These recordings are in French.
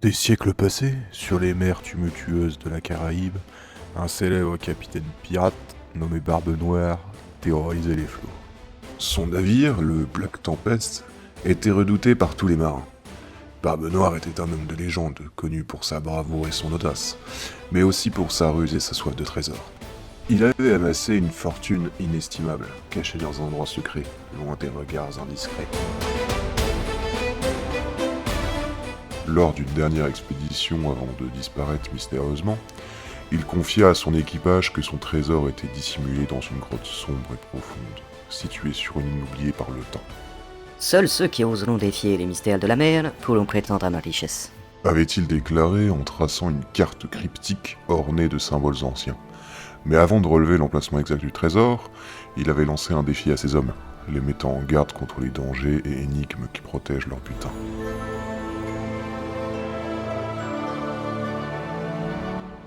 Des siècles passés, sur les mers tumultueuses de la Caraïbe, un célèbre capitaine pirate nommé Barbe Noire terrorisait les flots. Son navire, le Black Tempest, était redouté par tous les marins. Barbe Noire était un homme de légende, connu pour sa bravoure et son audace, mais aussi pour sa ruse et sa soif de trésor. Il avait amassé une fortune inestimable, cachée dans un endroit secret, loin des regards indiscrets. Lors d'une dernière expédition avant de disparaître mystérieusement, il confia à son équipage que son trésor était dissimulé dans une grotte sombre et profonde, située sur une île oubliée par le temps. Seuls ceux qui oseront défier les mystères de la mer pourront prétendre à ma richesse. Avait-il déclaré en traçant une carte cryptique ornée de symboles anciens. Mais avant de relever l'emplacement exact du trésor, il avait lancé un défi à ses hommes, les mettant en garde contre les dangers et énigmes qui protègent leur butin.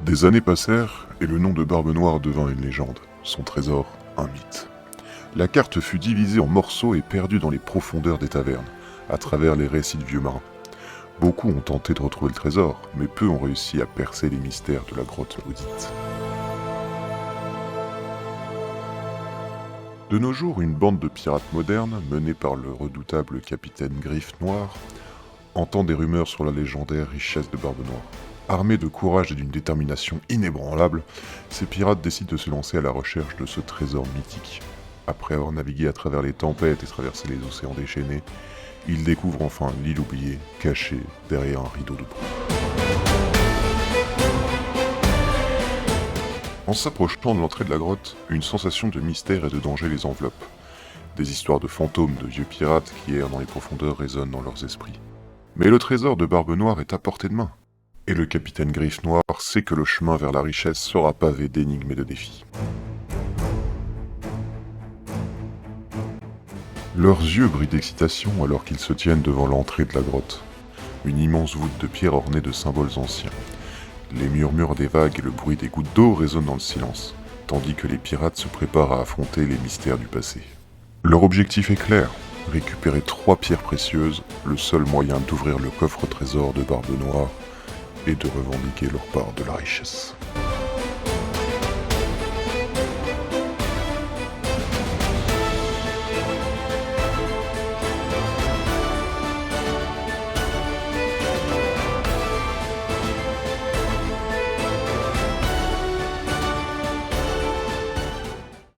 Des années passèrent, et le nom de Barbe Noire devint une légende, son trésor un mythe. La carte fut divisée en morceaux et perdue dans les profondeurs des tavernes, à travers les récits de vieux marins. Beaucoup ont tenté de retrouver le trésor, mais peu ont réussi à percer les mystères de la grotte maudite. De nos jours, une bande de pirates modernes, menée par le redoutable capitaine Griffe Noir, entend des rumeurs sur la légendaire richesse de Barbe Noire. Armés de courage et d'une détermination inébranlable, ces pirates décident de se lancer à la recherche de ce trésor mythique. Après avoir navigué à travers les tempêtes et traversé les océans déchaînés, ils découvrent enfin l'île oubliée, cachée derrière un rideau de brume. En s'approchant de l'entrée de la grotte, une sensation de mystère et de danger les enveloppe. Des histoires de fantômes de vieux pirates qui errent dans les profondeurs résonnent dans leurs esprits. Mais le trésor de Barbe Noire est à portée de main. Et le capitaine Griffe Noir sait que le chemin vers la richesse sera pavé d'énigmes et de défis. Leurs yeux brillent d'excitation alors qu'ils se tiennent devant l'entrée de la grotte. Une immense voûte de pierre ornée de symboles anciens. Les murmures des vagues et le bruit des gouttes d'eau résonnent dans le silence, tandis que les pirates se préparent à affronter les mystères du passé. Leur objectif est clair, récupérer 3 pierres précieuses, le seul moyen d'ouvrir le coffre-trésor de Barbe Noire, et de revendiquer leur part de la richesse.